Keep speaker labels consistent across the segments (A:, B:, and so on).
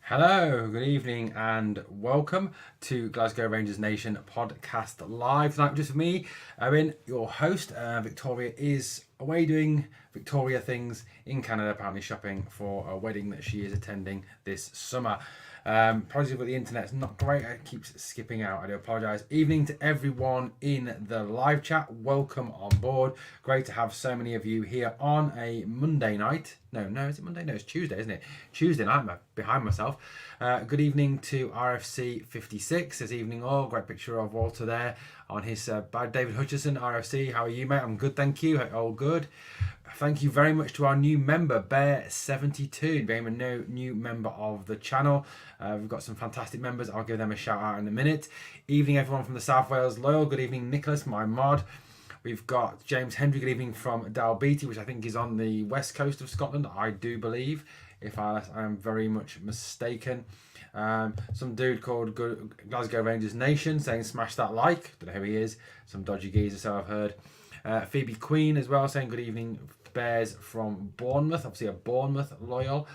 A: Hello, good evening, and welcome to Glasgow Rangers Nation podcast live tonight. Just for me, Owen, your host. Victoria is away doing Victoria things in Canada, apparently shopping for a wedding that she is attending this summer. Apologies about the internet's not great. It keeps skipping out. I do apologise. Evening to everyone in the live chat. Welcome on board. Great to have so many of you here on a Monday night. No, is it Monday? No, it's Tuesday, isn't it? Tuesday night. I'm behind myself. Good evening to RFC 56 this evening. All great picture of Walter there on his by David Hutchison, RFC. How are you, mate? I'm good, thank you. All good. Thank you very much to our new member, Bear72, being a new member of the channel. We've got some fantastic members. I'll give them a shout out in a minute. Evening, everyone from the South Wales Loyal. Good evening, Nicholas, my mod. We've got James Hendry. Good evening from Dalbeattie, which I think is on the west coast of Scotland, I do believe, if I am very much mistaken. Some dude called Glasgow Rangers Nation saying smash that like. Don't know who he is. Some dodgy geezer, so I've heard. Phoebe Queen as well saying good evening. Bears from Bournemouth, obviously a Bournemouth loyal.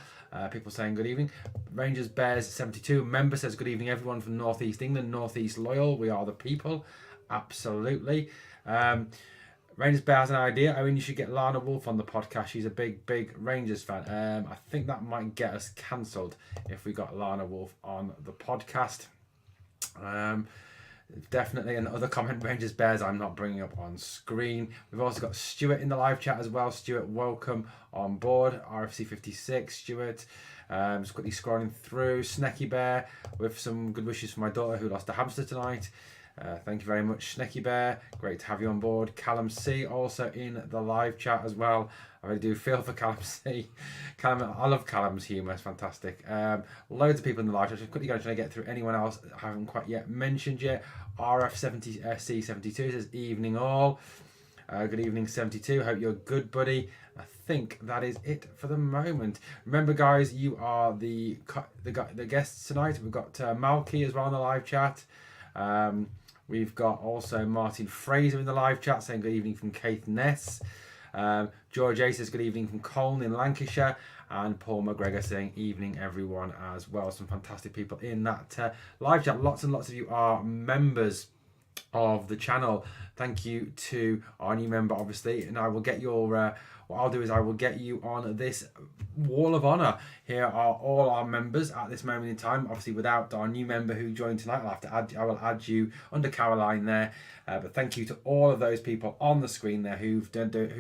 A: People saying good evening. Rangers Bears 72 member says good evening everyone from North East England. North East loyal, we are the people. Absolutely. Rangers Bear has an idea. I mean, you should get Lana Wolf on the podcast. She's a big Rangers fan. I think that might get us cancelled if we got Lana Wolf on the podcast. Definitely another comment, Rangers Bears, I'm not bringing up on screen. We've also got Stuart in the live chat as well. Stuart, welcome on board. RFC 56, Stuart. Just quickly scrolling through. Snecky Bear with some good wishes for my daughter who lost a hamster tonight. Thank you very much, Snecky Bear. Great to have you on board. Callum C also in the live chat as well. I really do feel for Callum C. Callum, I love Callum's humour. It's fantastic. Loads of people in the live chat. Just quickly going to try to get through anyone else I haven't quite yet mentioned yet. RF70C72 says evening all. Good evening 72. Hope you're good, buddy. I think that is it for the moment. Remember, guys, you are the guests tonight. We've got Malky as well in the live chat. We've got also Martin Fraser in the live chat saying good evening from Keith Ness. George A says good evening from Colne in Lancashire. And Paul McGregor saying evening everyone as well. Some fantastic people in that live chat. Lots and lots of you are members of the channel. Thank you to our new member, obviously. And I will get your... what I'll do is I will get you on this wall of honour. Here are all our members at this moment in time. Obviously, without our new member who joined tonight, I will add you under Caroline there. But thank you to all of those people on the screen there who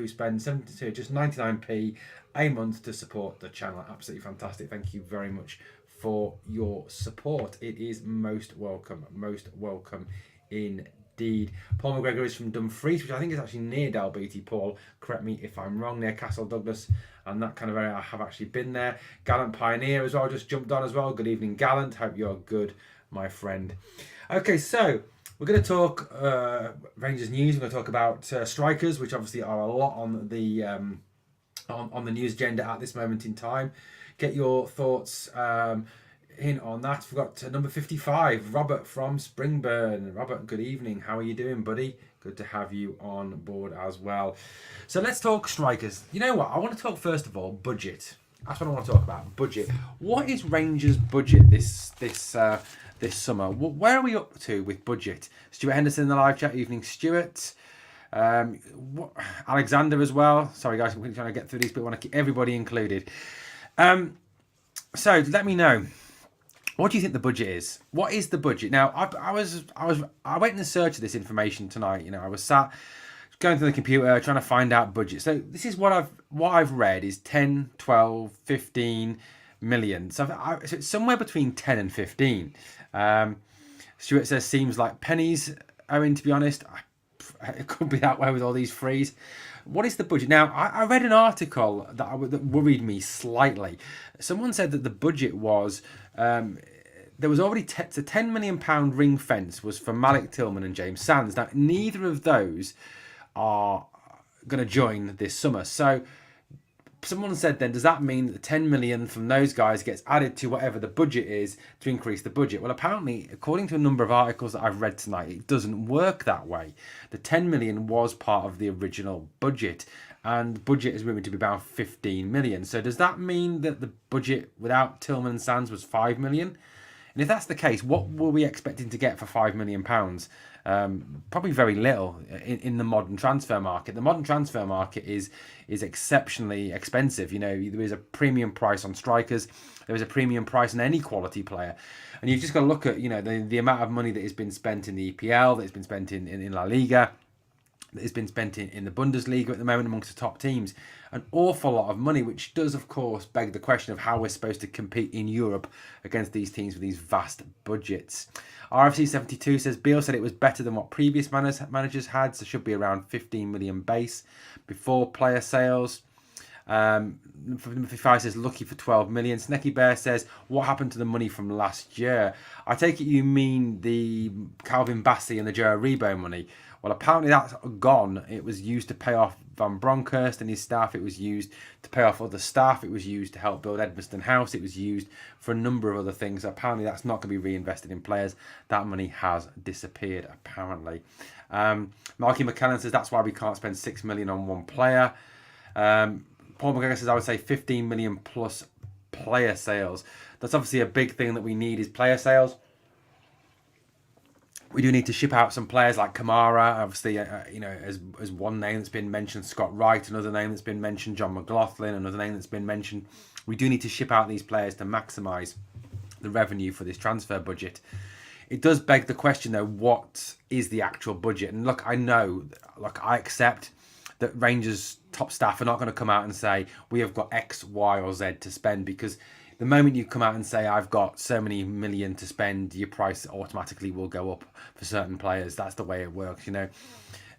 A: spend 72, just 99p a month to support the channel. Absolutely fantastic. Thank you very much for your support. It is most welcome indeed. Paul McGregor is from Dumfries, which I think is actually near Dalbeattie. Paul, correct me if I'm wrong, near Castle Douglas and that kind of area. I have actually been there. Gallant Pioneer as well, just jumped on as well. Good evening, Gallant. Hope you're good, my friend. Okay, so we're going to talk Rangers news. We're going to talk about strikers, which obviously are a lot on the on the news agenda at this moment in time. Get your thoughts in on that. We've got number 55, Robert from Springburn. Robert, good evening. How are you doing, buddy? Good to have you on board as well. So let's talk strikers. You know what? I want to talk first of all budget. That's what I want to talk about. Budget. What is Rangers' budget this summer? Where are we up to with budget? Stuart Henderson in the live chat. Evening, Stuart. Alexander as well. Sorry guys, we're trying to get through these, but I want to keep everybody included. So let me know. What do you think the budget is? What is the budget? Now, I went in search of this information tonight. You know, I was sat going through the computer trying to find out budget. So this is what I've read is 10, 12, 15 million. So it's somewhere between 10 and 15. Stuart says seems like pennies. Owen, to be honest, it could be that way with all these frees. What is the budget? Now, I read an article that worried me slightly. Someone said that the budget was... there was already a £10 million ring fence was for Malik Tillman and James Sands. Now, neither of those are going to join this summer. So someone said then, does that mean that the 10 million from those guys gets added to whatever the budget is to increase the budget? Well, apparently, according to a number of articles that I've read tonight, it doesn't work that way. The 10 million was part of the original budget. and budget is rumored to be about 15 million. So does that mean that the budget without Tillman and Sands was 5 million? And if that's the case, what were we expecting to get for £5 million? Probably very little in the modern transfer market. The modern transfer market is exceptionally expensive. You know, there is a premium price on strikers. There is a premium price on any quality player. And you've just got to look at, you know, the amount of money that has been spent in the EPL, that has been spent in La Liga, that has been spent in the Bundesliga at the moment amongst the top teams. An awful lot of money, which does, of course, beg the question of how we're supposed to compete in Europe against these teams with these vast budgets. RFC 72 says, Beale said it was better than what previous managers had, so should be around 15 million base before player sales. 55 says, lucky for 12 million. Snecky Bear says, what happened to the money from last year? I take it you mean the Calvin Bassey and the Joe Aribo money. Well, apparently that's gone. It was used to pay off Van Bronckhorst and his staff. It was used to pay off other staff. It was used to help build Edmiston House. It was used for a number of other things. Apparently that's not going to be reinvested in players. That money has disappeared, apparently. Marky McKellen says, that's why we can't spend 6 million on one player. Paul McGregor says, I would say 15 million plus player sales. That's obviously a big thing that we need is player sales. We do need to ship out some players like Kamara, obviously, you know, as one name that's been mentioned, Scott Wright, another name that's been mentioned, John McLaughlin, another name that's been mentioned. We do need to ship out these players to maximise the revenue for this transfer budget. It does beg the question, though, what is the actual budget? And look, I know, look, I accept that Rangers top staff are not going to come out and say, we have got X, Y, or Z to spend, because the moment you come out and say, I've got so many million to spend, your price automatically will go up for certain players. That's the way it works, you know.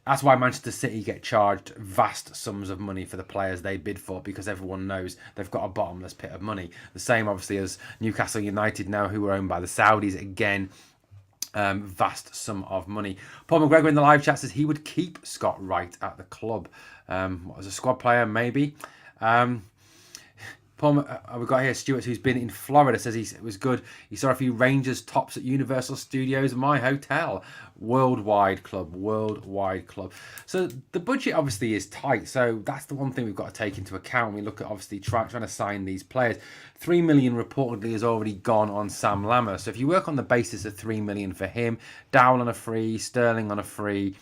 A: That's why Manchester City get charged vast sums of money for the players they bid for, because everyone knows they've got a bottomless pit of money. The same, obviously, as Newcastle United now, who are owned by the Saudis. Again, vast sum of money. Paul McGregor in the live chat says he would keep Scott Wright at the club. What, as a squad player, maybe. Paul, we've got here Stuart, who's been in Florida, says it was good. He saw a few Rangers tops at Universal Studios, my hotel. Worldwide club. So the budget obviously is tight. So that's the one thing we've got to take into account. We look at obviously trying to sign these players. 3 million reportedly has already gone on Sam Lammer. So if you work on the basis of 3 million for him, Dowell on a free, Sterling on a free,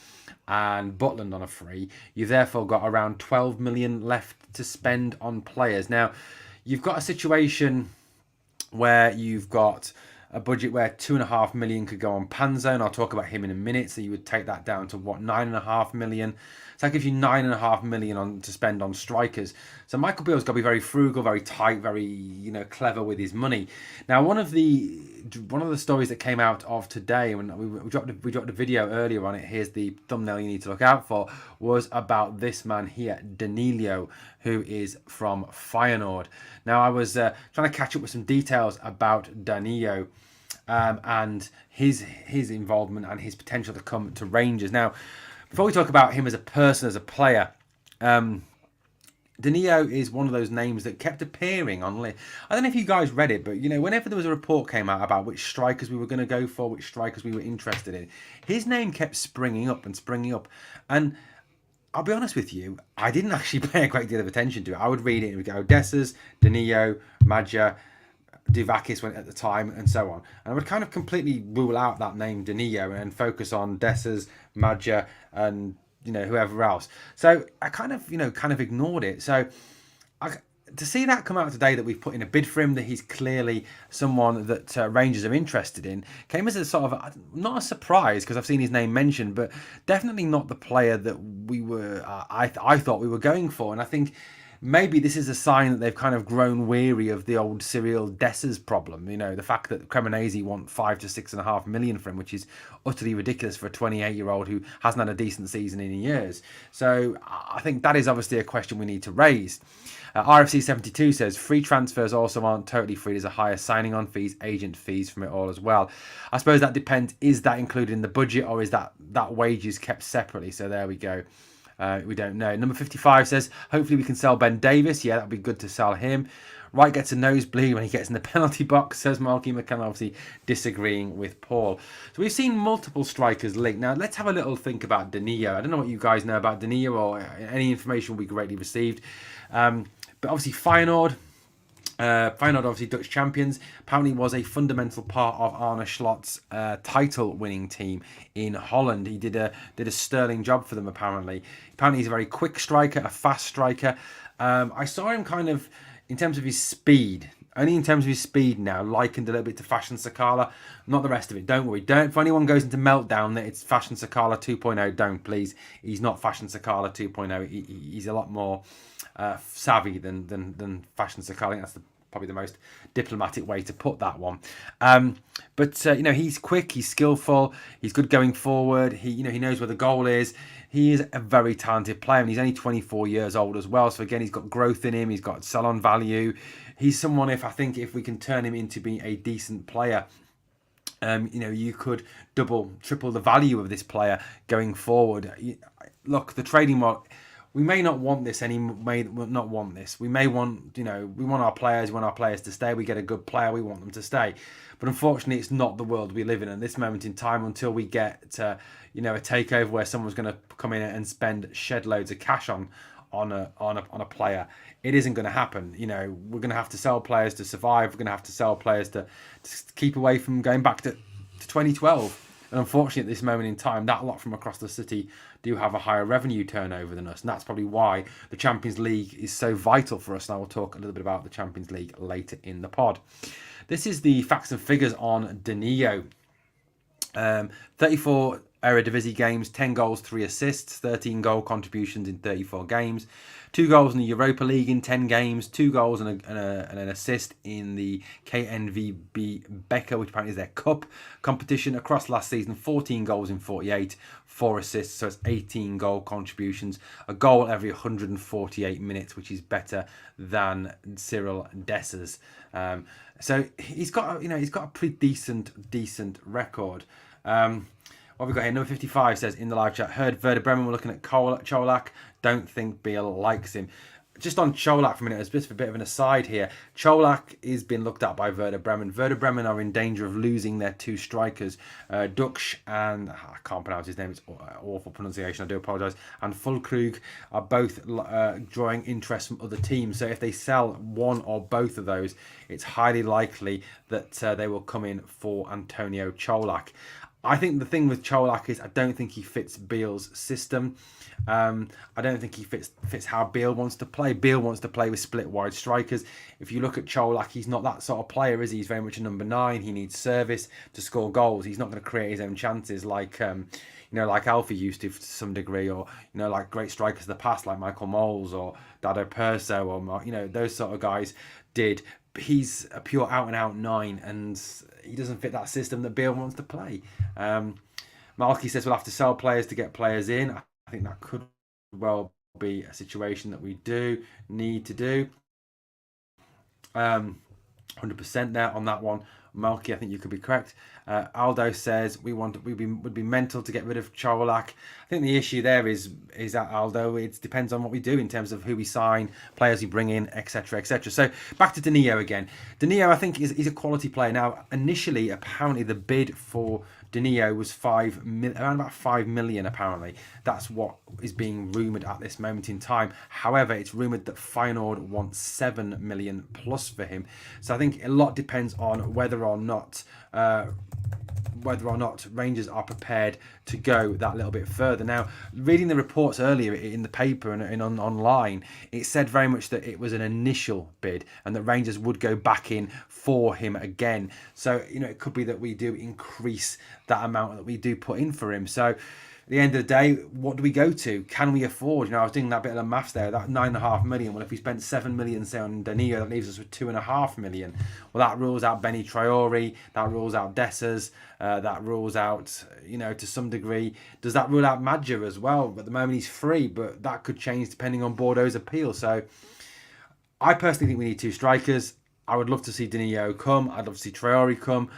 A: and Butland on a free, you've therefore got around 12 million left to spend on players. Now, you've got a situation where you've got a budget where 2.5 million could go on Panzo, and I'll talk about him in a minute. So you would take that down to what, 9.5 million. So that gives you 9.5 million to spend on strikers. So Michael Beale's got to be very frugal, very tight, very, you know, clever with his money. Now, one of the stories that came out of today, when we dropped a video earlier on it, here's the thumbnail you need to look out for, was about this man here, Danilo, who is from Feyenoord. Now, I was trying to catch up with some details about Danilo and his involvement and his potential to come to Rangers. Now, before we talk about him as a person, as a player, Danilo is one of those names that kept appearing on lists. I don't know if you guys read it, but you know, whenever there was a report came out about which strikers we were going to go for, which strikers we were interested in, his name kept springing up. And I'll be honest with you, I didn't actually pay a great deal of attention to it. I would read it and would go, Dessers, Danilo, Madja, Duvakis went at the time, and so on. And I would kind of completely rule out that name Danilo and focus on Dessers, Madja, and you know, whoever else. So I kind of ignored it. So to see that come out today, that we've put in a bid for him, that he's clearly someone that Rangers are interested in, came as a sort of, not a surprise because I've seen his name mentioned, but definitely not the player that we were, I thought we were going for. And I think maybe this is a sign that they've kind of grown weary of the old Cyril Dessers problem. You know, the fact that Cremonese want 5 to 6.5 million for him, which is utterly ridiculous for a 28-year-old who hasn't had a decent season in years. So I think that is obviously a question we need to raise. RFC 72 says free transfers also aren't totally free. There's a higher signing on fees, agent fees from it all as well. I suppose that depends. Is that included in the budget, or is that wages kept separately? So there we go. We don't know. Number 55 says, hopefully we can sell Ben Davis. Yeah, that would be good to sell him. Wright gets a nosebleed when he gets in the penalty box, says Malky McKenna, obviously disagreeing with Paul. So we've seen multiple strikers linked. Now let's have a little think about Danilo. I don't know what you guys know about Danilo, or any information will be greatly received. But obviously Feyenoord obviously Dutch champions, apparently was a fundamental part of Arne Slot's title-winning team in Holland. He did a sterling job for them, apparently. Apparently he's a very quick striker, a fast striker. I saw him kind of, in terms of his speed, only in terms of his speed now, likened a little bit to Fashion Sakala. Not the rest of it, don't worry. If anyone goes into meltdown that it's Fashion Sakala 2.0, don't, please. He's not Fashion Sakala 2.0. He's a lot more savvy than Fashion Sakala. I think that's probably the most diplomatic way to put that one. But he's quick, he's skillful, he's good going forward. He knows where the goal is. He is a very talented player, and he's only 24 years old as well. So again, he's got growth in him. He's got sell-on value. He's someone, if we can turn him into being a decent player, you could double, triple the value of this player going forward. Look, the trading model. We may not want this We may want, we want our players to stay. We get a good player, we want them to stay. But unfortunately, it's not the world we live in at this moment in time, until we get, a takeover where someone's going to come in and spend shed loads of cash on a player. It isn't going to happen. We're going to have to sell players to survive. We're going to have to sell players to keep away from going back to 2012. And unfortunately, at this moment in time, that lot from across the city do have a higher revenue turnover than us. And that's probably why the Champions League is so vital for us. And I will talk a little bit about the Champions League later in the pod. This is the facts and figures on Danilo. 34 Eredivisie games, 10 goals, 3 assists, 13 goal contributions in 34 games, 2 goals in the Europa League in 10 games, 2 goals and an assist in the KNVB Beker, which apparently is their cup competition. Across last season, 14 goals in 48, 4 assists, so it's 18 goal contributions, a goal every 148 minutes, which is better than Cyril Dessers. So he's got a pretty decent record. What have we got here? Number 55 says in the live chat, heard Werder Bremen were looking at Cholak. Don't think Biel likes him. Just on Cholak for a minute, it's just a bit of an aside here. Cholak is being looked at by Werder Bremen. Werder Bremen are in danger of losing their 2 strikers. Dux and, I can't pronounce his name, it's awful pronunciation, I do apologise, and Fulkrug are both drawing interest from other teams. So if they sell one or both of those, it's highly likely that they will come in for Antonio Cholak. I think the thing with Cholak is I don't think he fits Biel's system. I don't think he fits how Biel wants to play. Biel wants to play with split wide strikers. If you look at Cholak, he's not that sort of player, is he? He's very much a number 9. He needs service to score goals. He's not going to create his own chances like like Alfie used to some degree, or like great strikers of the past like Michael Moles or Dado Perso, or those sort of guys did. He's a pure out and out 9, and he doesn't fit that system that Biel wants to play. Malky says we'll have to sell players to get players in. I think that could well be a situation that we do need to do. 100% there on that one. Malky, I think you could be correct. Aldo says would be mental to get rid of Cholak. I think the issue there is that, Aldo, it depends on what we do in terms of who we sign, players we bring in, etc, etc. So back to Danilo again. Danilo, I think, is a quality player. Now, initially, apparently, the bid for Danilo was around about 5 million. Apparently, that's what is being rumoured at this moment in time. However, it's rumoured that Feyenoord wants 7 million plus for him. So I think a lot depends on whether or not Rangers are prepared to go that little bit further. Now, reading the reports earlier in the paper and online, it said very much that it was an initial bid and that Rangers would go back in for him again. So, it could be that we do increase that amount that we do put in for him. So, at the end of the day, what do we go to? Can we afford? I was doing that bit of the maths there, that 9.5 million. Well, if we spent 7 million, say, on Danilo, that leaves us with 2.5 million. Well, that rules out Benny Traore, that rules out Dessers, that rules out, to some degree. Does that rule out Madja as well? At the moment, he's free, but that could change depending on Bordeaux's appeal. So, I personally think we need 2 strikers. I would love to see Danilo come. I'd love to see Traore come.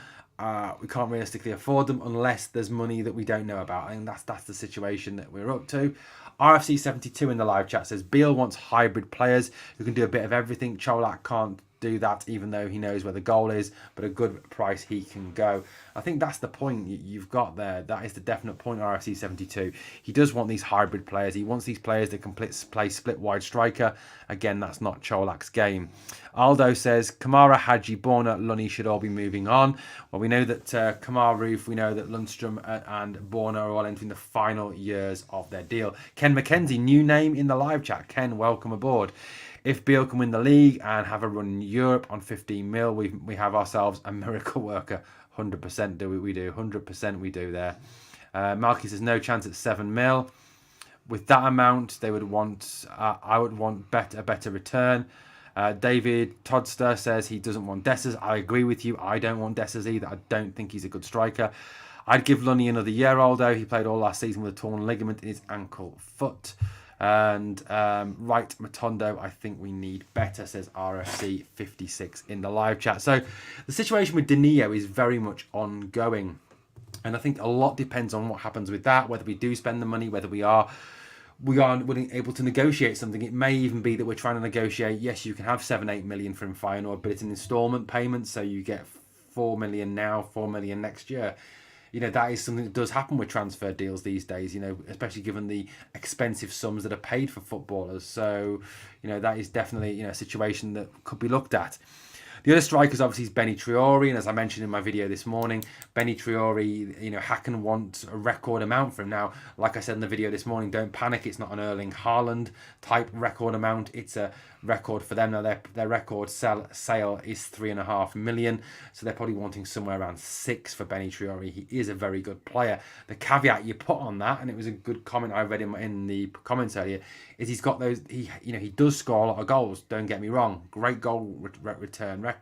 A: We can't realistically afford them unless there's money that we don't know about, and that's the situation that we're up to. RFC72 in the live chat says Biel wants hybrid players who can do a bit of everything. Cholak can't do that, even though he knows where the goal is, but a good price he can go. I think that's the point you've got there. That is the definite point of RFC 72. He does want these hybrid players. He wants these players that can play split wide striker. Again, that's not Cholak's game. Aldo says Kamara, Hadji, Borna, Lunny should all be moving on. Well, we know that Kamara, Roof, we know that Lundstrom and Borna are all entering the final years of their deal. Ken McKenzie, new name in the live chat. Ken, welcome aboard. If Beale can win the league and have a run in Europe on 15 mil, we have ourselves a miracle worker. 100% do we do. 100% we do there. Marquis says no chance at 7 mil. With that amount, they would want. I would want a better return. David Todster says he doesn't want Dessers. I agree with you. I don't want Dessers either. I don't think he's a good striker. I'd give Lunny another year, although he played all last season with a torn ligament in his ankle foot. And right, Matondo, I think we need better, says RFC 56 in the live chat. So the situation with Danilo is very much ongoing. And I think a lot depends on what happens with that, whether we do spend the money, whether we are able to negotiate something. It may even be that we're trying to negotiate, yes, you can have 7-8 million from Feyenoord, but it's an instalment payment, so you get 4 million now, 4 million next year. You know, that is something that does happen with transfer deals these days, you know, especially given the expensive sums that are paid for footballers. So, you know, that is definitely, you know, a situation that could be looked at. The other strikers obviously is Benny Traore, and as I mentioned in my video this morning, Benny Traore, you know, Hacken want a record amount for him. Now, like I said in the video this morning, don't panic, it's not an Erling Haaland type record amount, it's a record for them. Now, their record sale is 3.5 million, so they're probably wanting somewhere around 6 for Benny Traore. He is a very good player. The caveat you put on that, and it was a good comment I read in the comments earlier, is he's got those, he does score a lot of goals, don't get me wrong, great goal return record.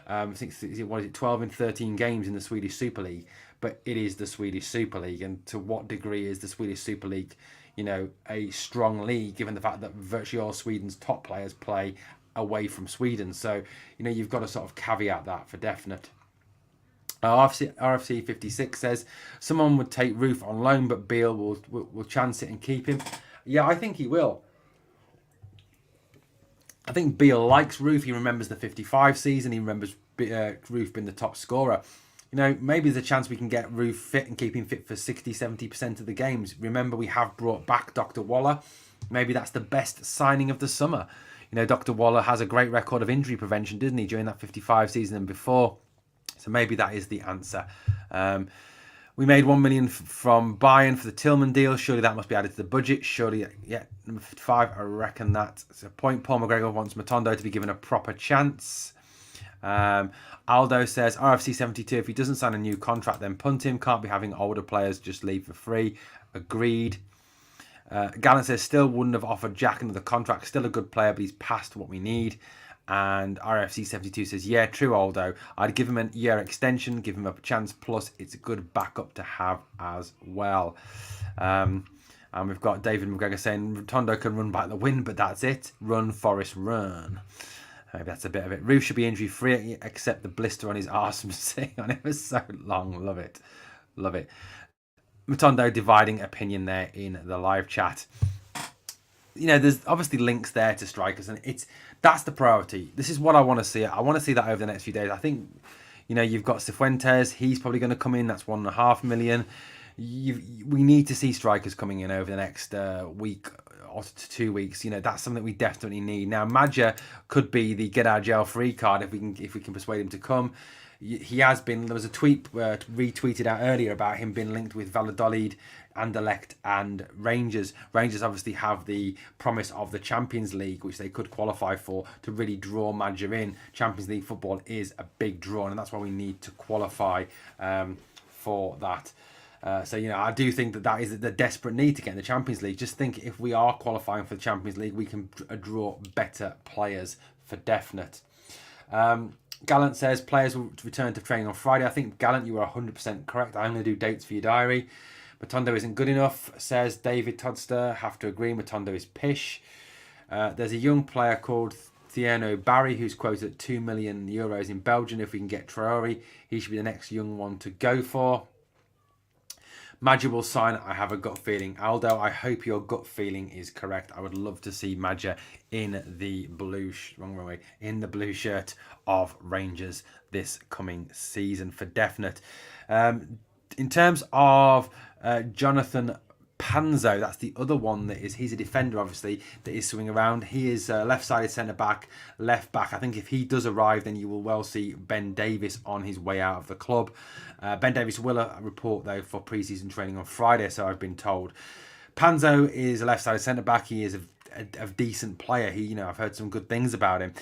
A: I think, what is it, 12 in 13 games in the Swedish Super League, but it is the Swedish Super League, and to what degree is the Swedish Super League, you know, a strong league, given the fact that virtually all Sweden's top players play away from Sweden? So, you know, you've got to sort of caveat that for definite. RFC 56 says someone would take Roof on loan, but Beale will chance it and keep him. Yeah, I think he will. I think Beale likes Roof. He remembers the 55 season. He remembers Roof being the top scorer. You know, maybe there's a chance we can get Roof fit and keep him fit for 60-70% of the games. Remember, we have brought back Dr. Waller. Maybe that's the best signing of the summer. You know, Dr. Waller has a great record of injury prevention, didn't he, during that 55 season and before. So maybe that is the answer. We made 1 million from Bayern for the Tillman deal. Surely that must be added to the budget. Surely, yeah, number 55, I reckon that's a point. Paul McGregor wants Matondo to be given a proper chance. Aldo says, RFC 72, if he doesn't sign a new contract, then punt him. Can't be having older players just leave for free. Agreed. Gallant says, still wouldn't have offered Jack another contract. Still a good player, but he's past what we need. And RFC 72 says, yeah, true, Aldo. I'd give him a year extension, give him a chance. Plus, it's a good backup to have as well. And we've got David McGregor saying, Tondo can run back the wind, but that's it. Run, Forest, run. Maybe that's a bit of it. Roof should be injury-free, except the blister on his arse from sitting on it for so long. Love it. Love it. Matondo dividing opinion there in the live chat. You know, there's obviously links there to strikers, and that's the priority. This is what I want to see. I want to see that over the next few days. I think, you know, you've got Cifuentes. He's probably going to come in. That's 1.5 million. We need to see strikers coming in over the next week or 2 weeks. You know, that's something we definitely need. Now, Madja could be the get out of jail free card if we can persuade him to come. He has been. There was a tweet retweeted out earlier about him being linked with Valladolid, Anderlecht and Rangers. Rangers obviously have the promise of the Champions League, which they could qualify for, to really draw Madja in. Champions League football is a big draw, and that's why we need to qualify for that. So, you know, I do think that is the desperate need to get in the Champions League. Just think, if we are qualifying for the Champions League, we can draw better players for definite. Gallant says players will return to training on Friday. I think, Gallant, you are 100% correct. I'm going to do dates for your diary. Matondo isn't good enough, says David Todster. Have to agree, Matondo is pish. There's a young player called Thierno Barry who's quoted at 2 million euros in Belgium. If we can get Traore, he should be the next young one to go for. Madja will sign. I have a gut feeling. Aldo, I hope your gut feeling is correct. I would love to see Madja in the blue in the blue shirt of Rangers this coming season for definite. In terms of Jonathan Panzo, that's the other one that is. He's a defender, obviously, that is swinging around. He is left-sided centre back, left back. I think if he does arrive, then you will well see Ben Davies on his way out of the club. Ben Davies will report though for pre-season training on Friday, so I've been told. Panzo is a left-sided centre back. He is a decent player. I've heard some good things about him.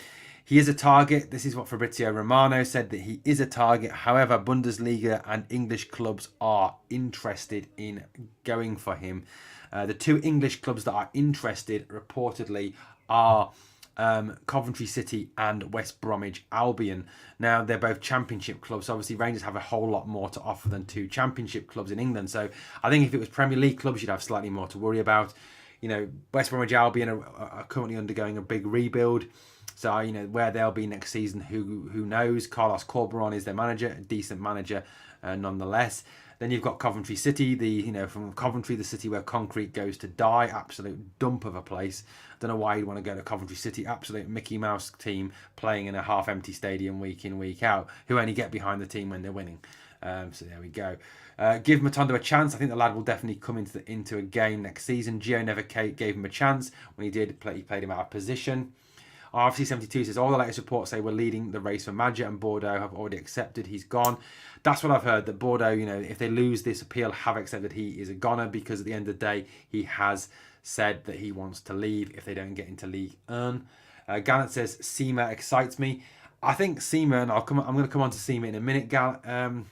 A: He is a target. This is what Fabrizio Romano said, that he is a target. However, Bundesliga and English clubs are interested in going for him. The two English clubs that are interested, reportedly, are Coventry City and West Bromwich Albion. Now, they're both championship clubs. So obviously, Rangers have a whole lot more to offer than two championship clubs in England. So I think if it was Premier League clubs, you'd have slightly more to worry about. West Bromwich Albion are currently undergoing a big rebuild. So, where they'll be next season, who knows? Carlos Corberan is their manager, a decent manager nonetheless. Then you've got Coventry City, from Coventry, the city where concrete goes to die, absolute dump of a place. Don't know why you'd want to go to Coventry City, absolute Mickey Mouse team playing in a half-empty stadium week in, week out, who only get behind the team when they're winning. So there we go. Give Matondo a chance. I think the lad will definitely come into a game next season. Gio never gave him a chance. When he did, he played him out of position. RFC72 says all the latest reports say we're leading the race for Madja, and Bordeaux have already accepted he's gone. That's what I've heard, that Bordeaux, if they lose this appeal, have accepted he is a goner, because at the end of the day, he has said that he wants to leave if they don't get into League 1. Gallant says Seema excites me. I think Seema, and I'm going to come on to Seema in a minute, Gallant.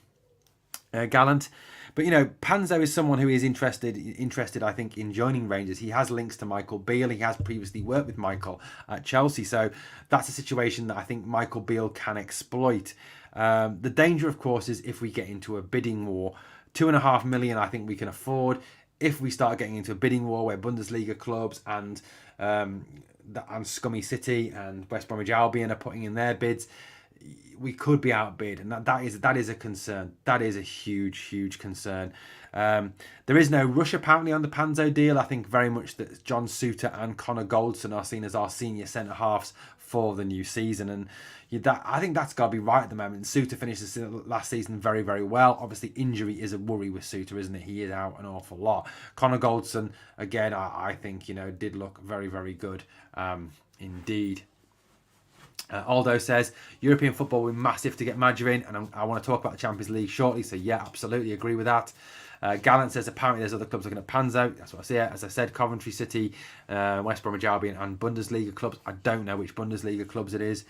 A: But, Panzo is someone who is interested, I think, in joining Rangers. He has links to Michael Beale. He has previously worked with Michael at Chelsea. So that's a situation that I think Michael Beale can exploit. The danger, of course, is if we get into a bidding war. 2.5 million, I think we can afford. If we start getting into a bidding war where Bundesliga clubs and Scummy City and West Bromwich Albion are putting in their bids, we could be outbid, and that is a concern. That is a huge concern. There is no rush apparently on the Panzo deal. I think very much that John Suter and Connor Goldson are seen as our senior centre halves for the new season, and I think that's got to be right at the moment. Suter finished last season very, very well. Obviously, injury is a worry with Suter, isn't it? He is out an awful lot. Connor Goldson, again, I think did look very, very good indeed. Aldo says European football will be massive to get Madja in, and I want to talk about the Champions League shortly, so yeah, absolutely agree with that. Gallant says apparently there's other clubs looking at Panzo. That's what I see. As I said, Coventry City, West Bromwich Albion and Bundesliga clubs. I don't know which Bundesliga clubs it is.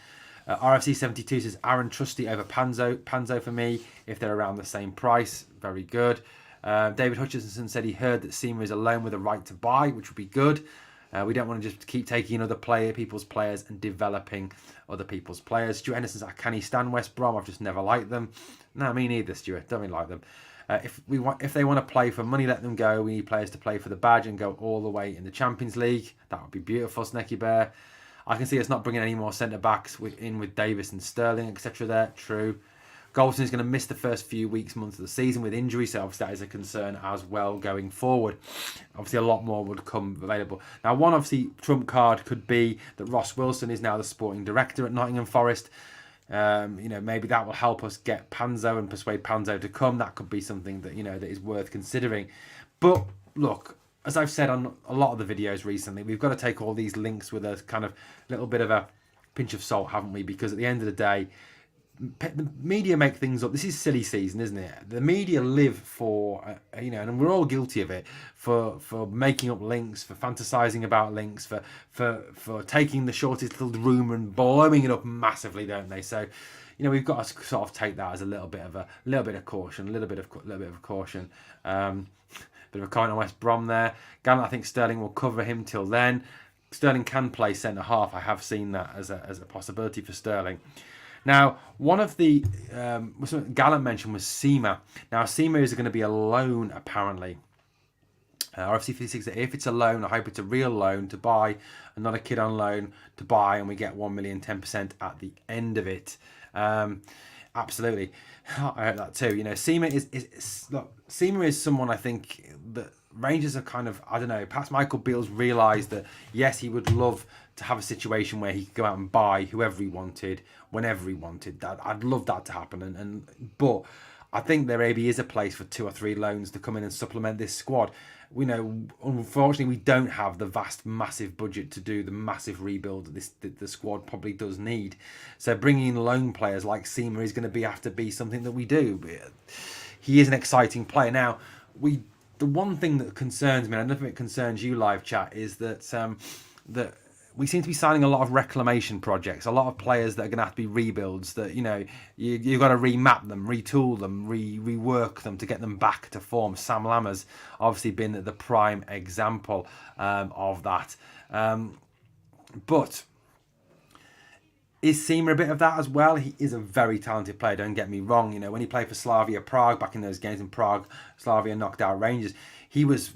A: RFC 72 says Aaron Trusty over Panzo for me if they're around the same price. Very good. David Hutchinson said he heard that Seema is alone with a right to buy, which would be good. We don't want to just keep taking other people's players and developing other people's players. Stuart Henderson says, can he stand West Brom? I've just never liked them. No, me neither, Stuart. Don't really like them. If they want to play for money, let them go. We need players to play for the badge and go all the way in the Champions League. That would be beautiful, Snecky Bear. I can see us not bringing any more centre-backs with Davis and Sterling, etc. there. True. Goldson is going to miss the first few months of the season with injury, so obviously that is a concern as well going forward. Obviously a lot more would come available. Now, one obviously trump card could be that Ross Wilson is now the sporting director at Nottingham Forest. Maybe that will help us get Panzo and persuade Panzo to come. That could be something that that is worth considering. But look, as I've said on a lot of the videos recently, we've got to take all these links with a kind of little bit of a pinch of salt, haven't we? Because at the end of the day, the media make things up. This is silly season, isn't it? The media live for, and we're all guilty of it, for making up links, for fantasizing about links, for taking the shortest little rumour and blowing it up massively, don't they? So, we've got to sort of take that as a little bit of caution, a little bit of caution. Bit of a comment on West Brom there. Gallant, I think Sterling will cover him till then. Sterling can play centre half. I have seen that as a possibility for Sterling. Now, one of the Gallant mentioned was Seema. Now, Seema is going to be a loan, apparently. RFC 56, if it's a loan, I hope it's a real loan to buy, and not a kid on loan to buy, and we get 1 million, 10% at the end of it. Absolutely. I hope that too. You know, Seamer look, Seamer is someone I think that Rangers are kind of, I don't know, perhaps Michael Beale's realised that yes, he would love to have a situation where he could go out and buy whoever he wanted, whenever he wanted. That I'd love that to happen, but I think there maybe is a place for 2 or 3 loans to come in and supplement this squad. We know, unfortunately, we don't have the vast, massive budget to do the massive rebuild that the squad probably does need. So bringing in loan players like Seamer is going to have to be something that we do. He is an exciting player. Now, the one thing that concerns me, and I don't know if it concerns you, live chat, is that that we seem to be signing a lot of reclamation projects, a lot of players that are going to have to be rebuilds, that, you know, you've got to remap them, retool them, rework them to get them back to form. Sam Lammer's obviously been the prime example of that. But is Seamer a bit of that as well? He is a very talented player, don't get me wrong. You know, when he played for Slavia Prague, back in those games in Prague, Slavia knocked out Rangers. He was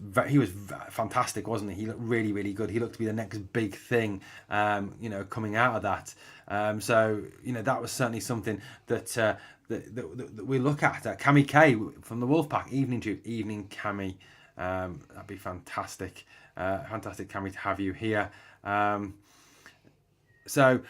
A: fantastic, wasn't he? He looked really, really good. He looked to be the next big thing, you know, coming out of that. So, you know, that was certainly something that we look at. Cammy K from the Wolfpack, evening Cammy. That'd be fantastic. Fantastic, Cammy, to have you here. So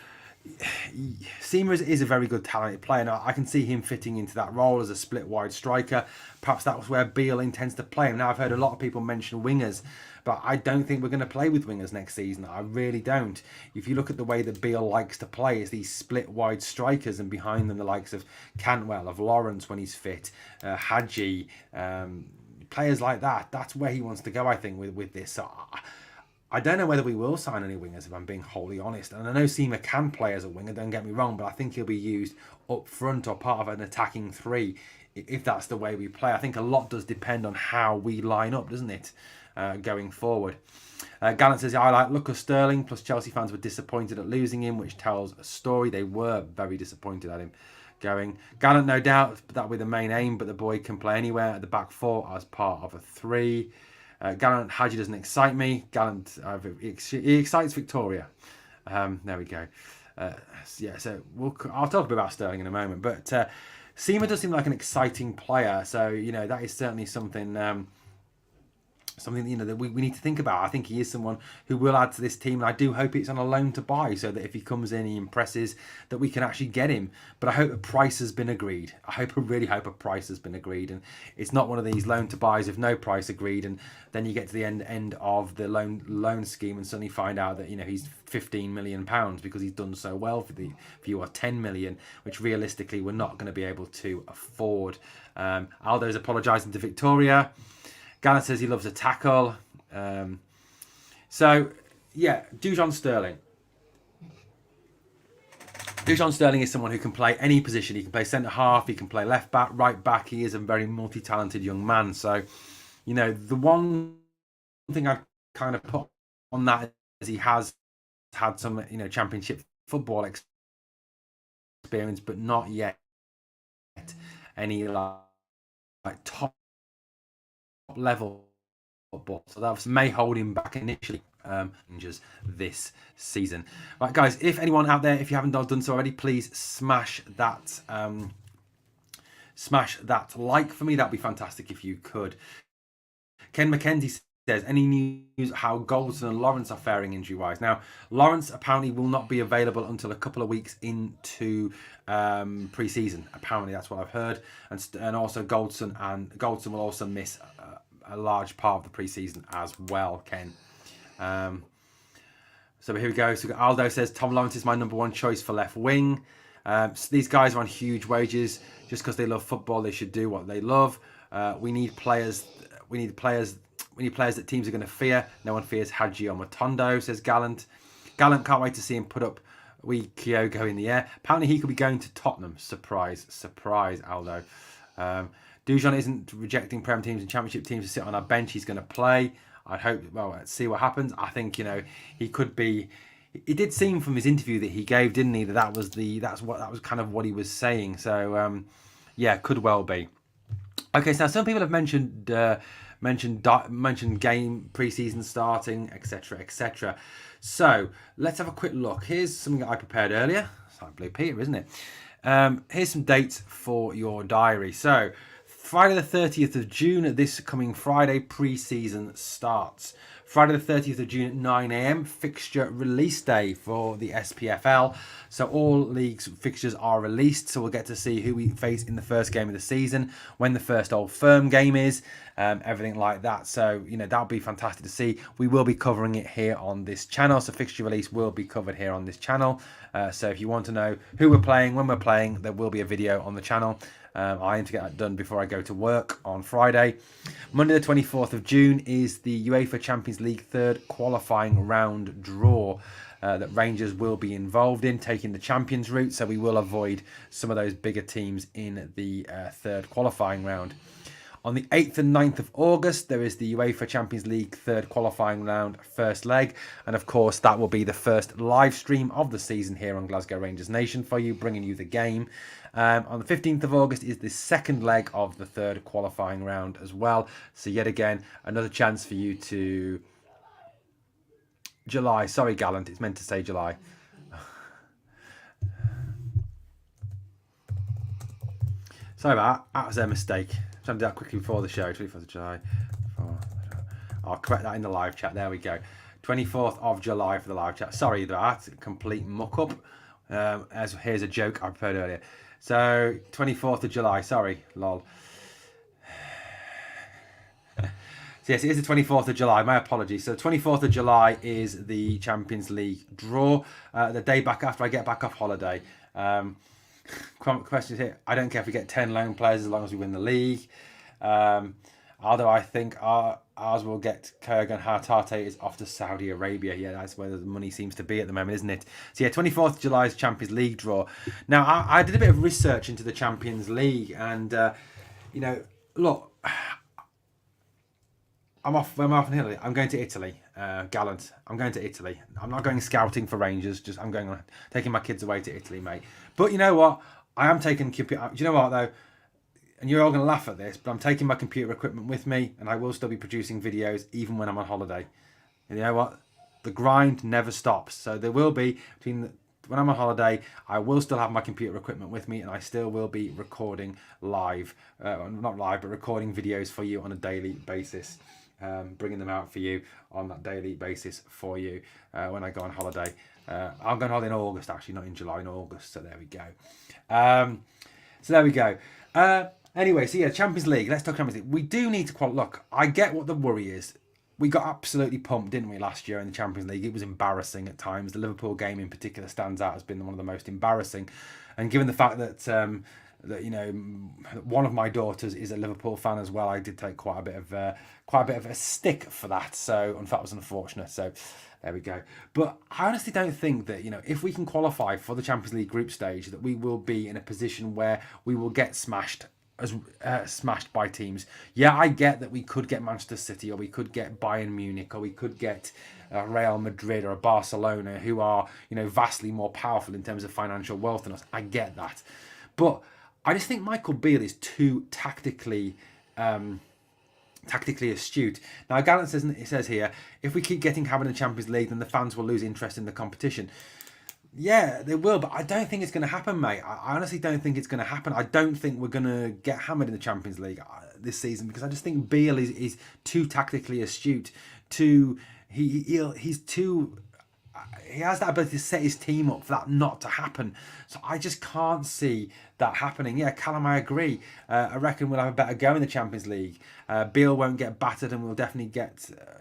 A: Seamer is a very good talented player. Now, I can see him fitting into that role as a split wide striker. Perhaps that was where Beale intends to play him. Now, I've heard a lot of people mention wingers, but I don't think we're going to play with wingers next season. I really don't. If you look at the way that Beale likes to play, it's these split wide strikers, and behind them the likes of Cantwell, of Lawrence when he's fit, Hadji, players like that. That's where he wants to go, I think, with this. So I don't know whether we will sign any wingers, if I'm being wholly honest. And I know Seamer can play as a winger, don't get me wrong, but I think he'll be used up front or part of an attacking three, if that's the way we play. I think a lot does depend on how we line up, doesn't it, going forward. Gallant says, I like Lucas Sterling, plus Chelsea fans were disappointed at losing him, which tells a story. They were very disappointed at him going. Gallant, no doubt, that'll be the main aim, but the boy can play anywhere at the back four as part of a three. Gallant Hadji doesn't excite me. Gallant, he excites Victoria. There we go. Yeah, so I'll talk a bit about Sterling in a moment. But Seamer does seem like an exciting player. So, you know, that is certainly something you know that we need to think about. I think he is someone who will add to this team, and I do hope it's on a loan to buy, so that if he comes in, he impresses, that we can actually get him. But I hope a price has been agreed. I really hope a price has been agreed, and it's not one of these loan to buys with no price agreed, and then you get to the end of the loan scheme and suddenly find out that, you know, he's £15 million because he's done so well for you, or 10 million, which realistically we're not going to be able to afford. Aldo's apologising to Victoria. Gallant says he loves a tackle. So, yeah, Dujon Sterling. Dujon Sterling is someone who can play any position. He can play centre-half, he can play left-back, right-back. He is a very multi-talented young man. So, you know, the one thing I'd kind of put on that is he has had some, you know, championship football experience, but not yet any like top level football, so that may hold him back initially just this season. Right, guys, if anyone out there, if you haven't done so already, please smash that like for me. That'd be fantastic if you could. Ken McKenzie says, any news how Goldson and Lawrence are faring injury wise? Now, Lawrence apparently will not be available until a couple of weeks into pre-season. Apparently, that's what I've heard, and also Goldson will also miss a large part of the pre-season as well, Ken. So here we go. So Aldo says, Tom Lawrence is my number one choice for left wing. So these guys are on huge wages. Just because they love football, they should do what they love. We need players that teams are going to fear. No one fears Hadji or Matondo, says Gallant. Gallant can't wait to see him put up wee Kyogo in the air. Apparently he could be going to Tottenham. Surprise, Aldo. Dujon isn't rejecting Prem teams and Championship teams to sit on our bench. He's going to play. I'd hope, well, let's see what happens. I think, you know, he could be. It did seem from his interview that he gave, didn't he, that was kind of what he was saying. So, yeah, could well be. Okay, so now some people have mentioned game pre-season starting, etc. So let's have a quick look. Here's something that I prepared earlier. It's like Blue Peter, isn't it? Here's some dates for your diary. So, Friday the 30th of June, this coming Friday, pre-season starts. Friday the 30th of June at 9 a.m, fixture release day for the SPFL. So all leagues fixtures are released. So we'll get to see who we face in the first game of the season, when the first Old Firm game is, everything like that. So, that'll be fantastic to see. We will be covering it here on this channel. So fixture release will be covered here on this channel. So if you want to know who we're playing, when we're playing, there will be a video on the channel. I aim to get that done before I go to work on Friday. Monday the 24th of June is the UEFA Champions League third qualifying round draw that Rangers will be involved in, taking the Champions route. So we will avoid some of those bigger teams in the third qualifying round. On the 8th and 9th of August, there is the UEFA Champions League third qualifying round first leg. And of course, that will be the first live stream of the season here on Glasgow Rangers Nation for you, bringing you the game. On the 15th of August is the second leg of the third qualifying round as well. So yet again, another chance for you to... July. Sorry, Gallant. It's meant to say July. Sorry about that. That was a mistake. I'm trying to do that quickly before the show. 24th of July. I'll correct that in the live chat. There we go. 24th of July for the live chat. Sorry about that. Complete muck up. Here's a joke I prepared earlier. So 24th of July. Sorry, lol. So yes, it is the 24th of July. My apologies. So 24th of July is the Champions League draw. The day back after I get back off holiday. Questions here. I don't care if we get 10 loan players as long as we win the league. Although I think ours will get Kurgan Hatate is off to Saudi Arabia. Yeah, that's where the money seems to be at the moment, isn't it? So yeah, 24th of July is Champions League draw. Now, I did a bit of research into the Champions League and, look... I'm off on holiday. I'm going to Italy, Gallant. I'm going to Italy. I'm not going scouting for Rangers. I'm going on taking my kids away to Italy, mate. But you know what? I am taking computer. Do you know what though? And you're all going to laugh at this, but I'm taking my computer equipment with me, and I will still be producing videos even when I'm on holiday. And you know what? The grind never stops. So there will be when I'm on holiday, I will still have my computer equipment with me, and I still will be recording live, not live, but recording videos for you on a daily basis. Bringing them out for you on that daily basis for you when I go on holiday. I'm going on holiday in August, actually, not in July, in August. So there we go. Anyway, so yeah, Champions League. Let's talk Champions League. We do need to look, I get what the worry is. We got absolutely pumped, didn't we, last year in the Champions League? It was embarrassing at times. The Liverpool game in particular stands out as being one of the most embarrassing. And given the fact that one of my daughters is a Liverpool fan as well, I did take quite a bit of a stick for that. So in fact, it was unfortunate. So there we go. But I honestly don't think that if we can qualify for the Champions League group stage, that we will be in a position where we will get smashed by teams. Yeah, I get that we could get Manchester City, or we could get Bayern Munich, or we could get Real Madrid or a Barcelona, who are vastly more powerful in terms of financial wealth than us. I get that, but I just think Michael Beale is too tactically astute. Now, Gallant says here, if we keep getting hammered in the Champions League, then the fans will lose interest in the competition. Yeah, they will, but I don't think it's going to happen, mate. I honestly don't think it's going to happen. I don't think we're going to get hammered in the Champions League this season, because I just think Beale is too tactically astute. He's too... He has that ability to set his team up for that not to happen. So I just can't see that happening. Yeah, Callum, I agree. I reckon we'll have a better go in the Champions League. Beale won't get battered, and we'll definitely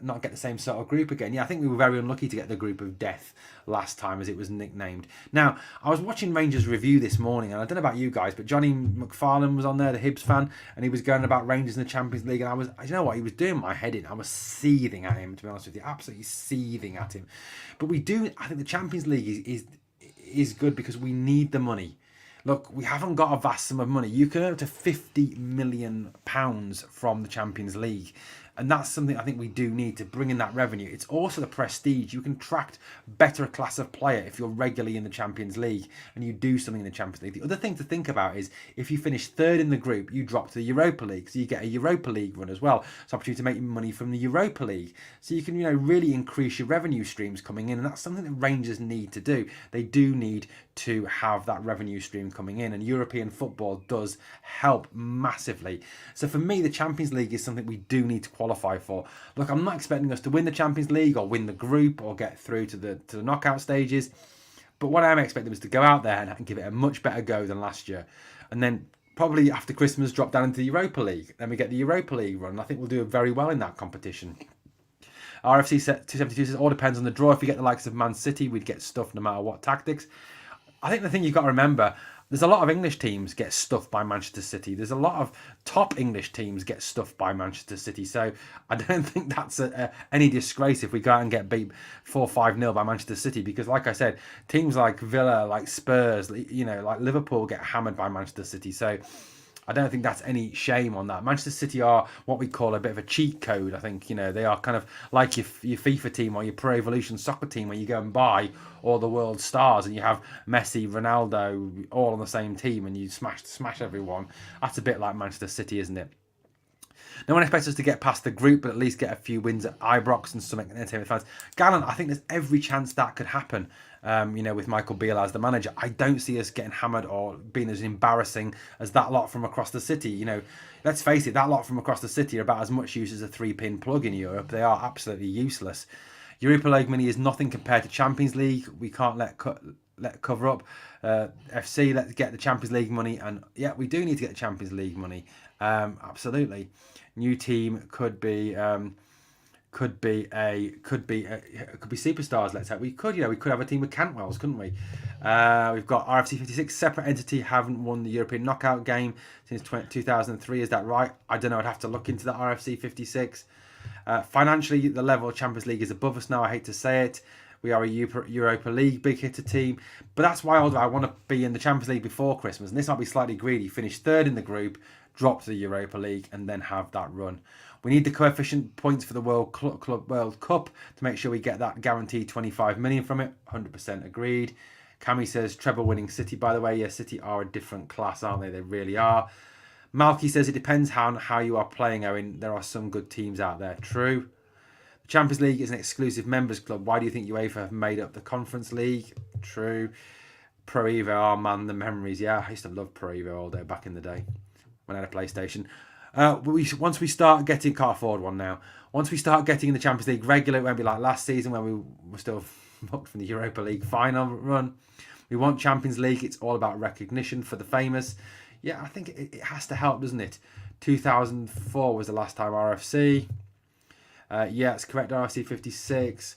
A: not get the same sort of group again. Yeah, I think we were very unlucky to get the group of death last time, as it was nicknamed. Now, I was watching Rangers review this morning, and I don't know about you guys, but Johnny McFarlane was on there, the Hibs fan, and he was going about Rangers in the Champions League, and you know what, he was doing my head in. I was seething at him, to be honest with you, absolutely seething at him. But I think the Champions League is good because we need the money. Look, we haven't got a vast sum of money. You can earn up to £50 million from the Champions League. And that's something I think we do need to bring in that revenue. It's also the prestige. You can attract better class of player if you're regularly in the Champions League and you do something in the Champions League. The other thing to think about is if you finish third in the group, you drop to the Europa League. So you get a Europa League run as well. It's an opportunity to make money from the Europa League. So you can, really increase your revenue streams coming in. And that's something that Rangers need to do. They do need to have that revenue stream coming in, and European football does help massively. So for me, the Champions League is something we do need to qualify for. Look, I'm not expecting us to win the Champions League or win the group or get through to the knockout stages, but what I am expecting is to go out there and give it a much better go than last year, and then probably after Christmas drop down into the Europa League. Then we get the Europa League run. I think we'll do very well in that competition. RFC 272 says all depends on the draw. If we get the likes of Man City, we'd get stuffed no matter what tactics. I think the thing you've got to remember, there's a lot of English teams get stuffed by Manchester City. There's a lot of top English teams get stuffed by Manchester City. So I don't think that's any disgrace if we go out and get beat 4-5-0 by Manchester City. Because like I said, teams like Villa, like Spurs, like Liverpool get hammered by Manchester City. So I don't think that's any shame on that. Manchester City are what we call a bit of a cheat code. I think, they are kind of like your FIFA team or your Pro Evolution soccer team where you go and buy all the world stars and you have Messi, Ronaldo all on the same team and you smash everyone. That's a bit like Manchester City, isn't it? No one expects us to get past the group, but at least get a few wins at Ibrox and some entertainment fans. Gallant, I think there's every chance that could happen. With Michael Beale as the manager, I don't see us getting hammered or being as embarrassing as that lot from across the city. Let's face it, that lot from across the city are about as much use as a 3-pin plug in Europe. They are absolutely useless. Europa League money is nothing compared to Champions League. We can't let cover up. FC, let's get the Champions League money, and yeah, we do need to get the Champions League money. Absolutely. New team could be superstars. Let's say we could have a team with Cantwells, couldn't we? We've got RFC 56, separate entity, haven't won the European knockout game since 2003. Is that right? I don't know. I'd have to look into the RFC 56. Financially, the level of Champions League is above us now. I hate to say it. We are a Europa League big hitter team, but that's why I want to be in the Champions League before Christmas. And this might be slightly greedy. Finish third in the group, drop to the Europa League, and then have that run. We need the coefficient points for the World Cup to make sure we get that guaranteed 25 million from it. 100% agreed. Cami says treble winning City. By the way, yeah, City are a different class, aren't they? They really are. Malky says it depends how you are playing, Owen. There are some good teams out there. True. The Champions League is an exclusive members club. Why do you think UEFA have made up the Conference League? True. Pro Evo, oh man, the memories. Yeah, I used to love Pro Evo all day back in the day when I had a PlayStation. Once we start getting, can't afford one now. Once we start getting in the Champions League regular, it won't be like last season when we were still fucked from the Europa League final run. We want Champions League. It's all about recognition for the famous. Yeah, I think it has to help, doesn't it? 2004 was the last time RFC. Yeah, it's correct. RFC 56.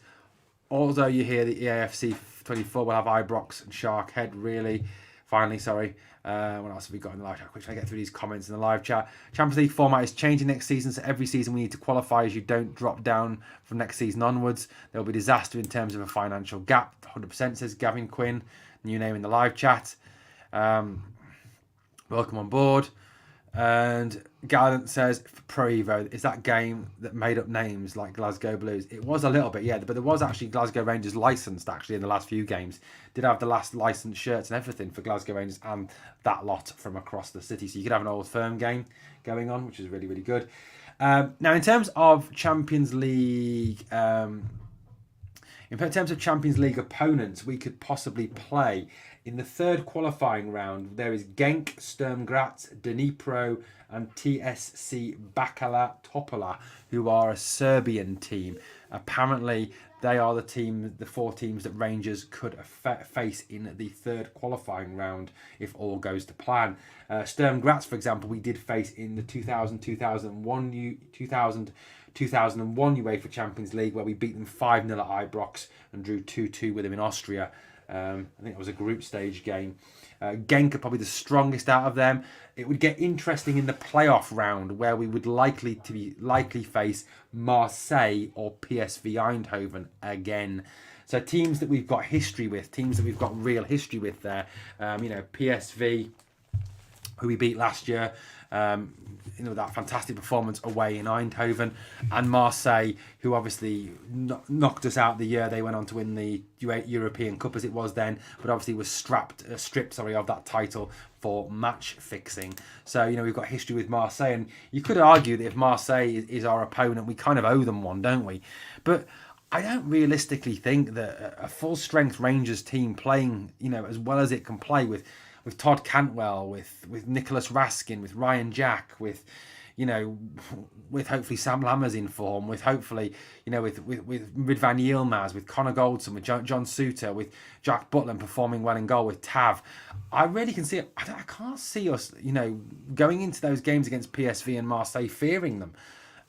A: Although you hear the EAFC 24 will have Ibrox and Sharkhead, really. Finally, sorry. What else have we got in the live chat? Quick, trying to get through these comments in the live chat. Champions League format is changing next season, so every season we need to qualify as you don't drop down from next season onwards. There will be disaster in terms of a financial gap. 100% says Gavin Quinn, new name in the live chat. Welcome on board. And Gallant says Pro Evo is that game that made up names like Glasgow Blues. It was a little bit, yeah, but there was actually Glasgow Rangers licensed actually in the last few games. Did have the last licensed shirts and everything for Glasgow Rangers and that lot from across the city. So you could have an Old Firm game going on, which is really, really good. Now, in terms of Champions League, opponents we could possibly play. In the third qualifying round, there is Genk, Sturm Graz, Dnipro and TSC Bakala Topola, who are a Serbian team. Apparently, they are the four teams that Rangers could face in the third qualifying round if all goes to plan. Sturm Graz, for example, we did face in the 2001 UEFA Champions League, where we beat them 5-0 at Ibrox and drew 2-2 with them in Austria. I think it was a group stage game. Genk are probably the strongest out of them. It would get interesting in the playoff round where we would likely face Marseille or PSV Eindhoven again. So teams that we've got history with, teams that we've got real history with there. PSV, who we beat last year. That fantastic performance away in Eindhoven, and Marseille, who obviously knocked us out the year they went on to win the European Cup as it was then, but obviously was stripped of that title for match fixing. So we've got history with Marseille, and you could argue that if Marseille is our opponent, we kind of owe them one, don't we? But I don't realistically think that a full strength Rangers team playing as well as it can play with Todd Cantwell, with Nicholas Raskin, with Ryan Jack, with hopefully Sam Lammers in form, with hopefully with Ridvan Yilmaz, with Connor Goldson, with John Suter, with Jack Butland performing well in goal, with Tav. I really can see it. I can't see us going into those games against PSV and Marseille fearing them.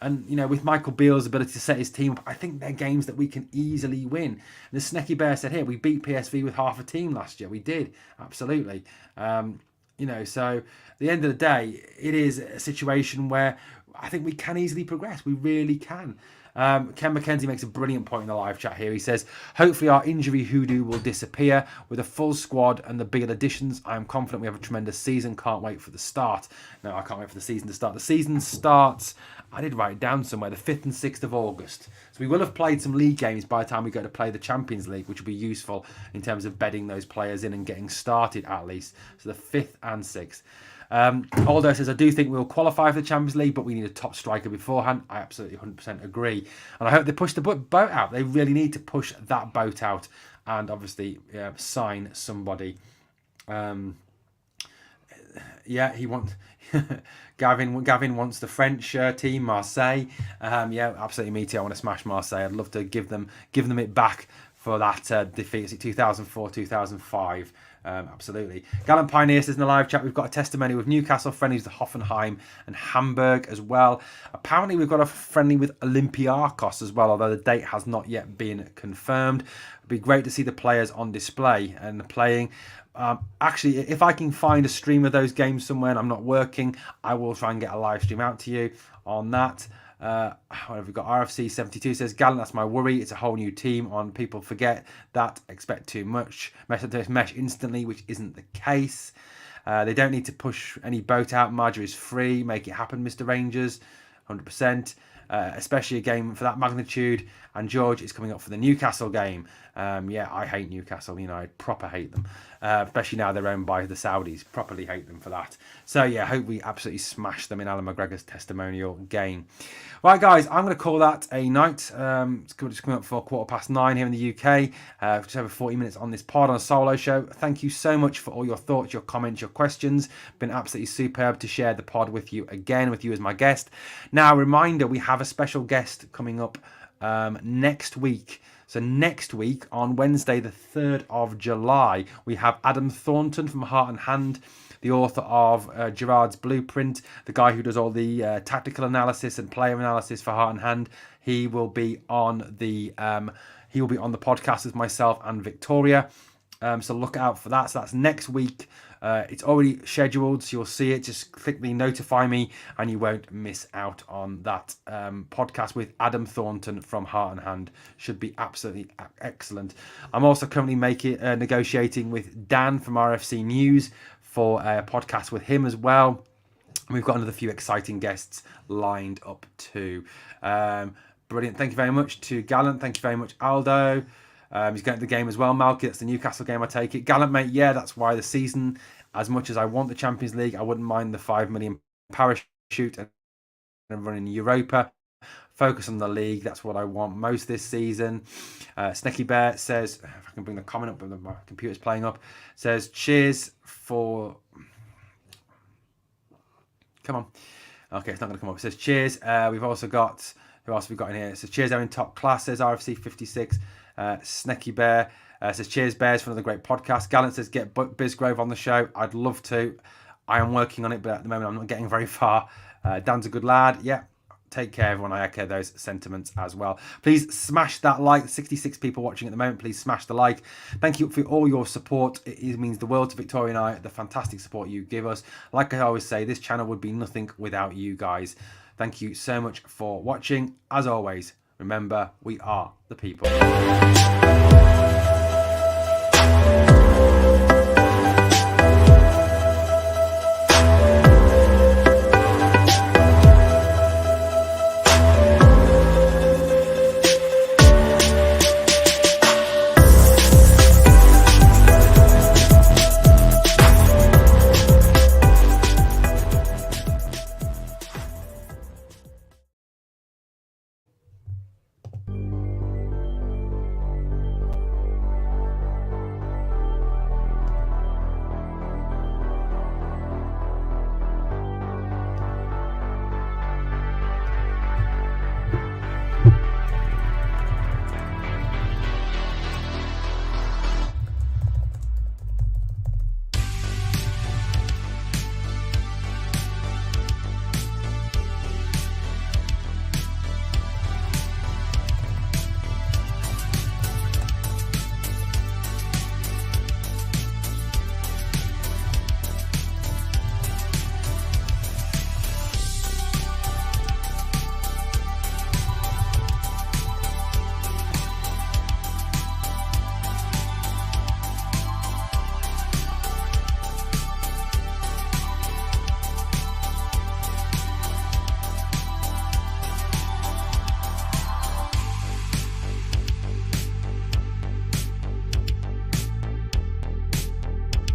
A: And, with Michael Beale's ability to set his team up, I think they're games that we can easily win. And as Snecky Bear said here, we beat PSV with half a team last year. We did, absolutely. So at the end of the day, it is a situation where I think we can easily progress. We really can. Ken McKenzie makes a brilliant point in the live chat here. He says, hopefully our injury hoodoo will disappear. With a full squad and the bigger additions, I am confident we have a tremendous season. Can't wait for the start. No, I can't wait for the season to start. The season starts, I did write it down somewhere, the 5th and 6th of August. So we will have played some league games by the time we go to play the Champions League, which will be useful in terms of bedding those players in and getting started at least. So the 5th and 6th. Aldo says, I do think we'll qualify for the Champions League, but we need a top striker beforehand. I absolutely 100% agree. And I hope they push the boat out. They really need to push that boat out and obviously sign somebody. He wants... Gavin wants the French team, Marseille. Absolutely me too. I want to smash Marseille. I'd love to give them it back for that defeat. Is it 2004, 2005? Absolutely. Gallant Pioneer says in the live chat, we've got a testimony with Newcastle friendlies with Hoffenheim and Hamburg as well. Apparently we've got a friendly with Olympiacos as well, although the date has not yet been confirmed. It'd be great to see the players on display and playing. Actually, if I can find a stream of those games somewhere and I'm not working, I will try and get a live stream out to you on that. What have we got? RFC 72 says, Gallant, that's my worry. It's a whole new team on. People forget that, expect too much. Mesh instantly, which isn't the case. They don't need to push any boat out. Marger is free. Make it happen, Mr. Rangers. 100%. Especially a game for that magnitude. And George is coming up for the Newcastle game. I hate Newcastle. I proper hate them. Especially now they're owned by the Saudis. Properly hate them for that. So, I hope we absolutely smash them in Alan McGregor's testimonial game. Right, guys, I'm going to call that a night. It's just coming up for 9:15 here in the UK. Just over 40 minutes on this pod on a solo show. Thank you so much for all your thoughts, your comments, your questions. Been absolutely superb to share the pod with you again, with you as my guest. Now, reminder, we have a special guest coming up next week. So next week, on Wednesday, the 3rd of July, we have Adam Thornton from Heart and Hand, the author of Gerard's Blueprint, the guy who does all the tactical analysis and player analysis for Heart and Hand. He will be on the podcast with myself and Victoria. So look out for that. So that's next week. It's already scheduled, so you'll see it. Just click the notify me and you won't miss out on that podcast with Adam Thornton from Heart and Hand. Should be absolutely excellent. I'm also currently negotiating with Dan from RFC News for a podcast with him as well. And we've got another few exciting guests lined up too. Brilliant. Thank you very much to Gallant. Thank you very much, Aldo. He's going to the game as well, Malky. That's the Newcastle game, I take it. Gallant, mate, that's why the season, as much as I want the Champions League, I wouldn't mind the 5 million parachute and running Europa. Focus on the league. That's what I want most this season. Snecky Bear says, if I can bring the comment up, but my computer's playing up, says, cheers for... Come on. Okay, it's not going to come up. It says, cheers. We've also got... Who else have we got in here? It says, cheers, they're in top class, says RFC 56. Snecky Bear says, cheers, Bears, for another great podcast. Gallant says, get Bizgrove on the show. I'd love to. I am working on it, but at the moment I'm not getting very far. Dan's a good lad. Take care, everyone. I echo those sentiments as well. Please smash that like. 66 people watching at the moment. Please smash the like. Thank you for all your support. It means the world to Victoria and I, the fantastic support you give us. Like I always say, this channel would be nothing without you guys. Thank you so much for watching. As always, remember, we are the people.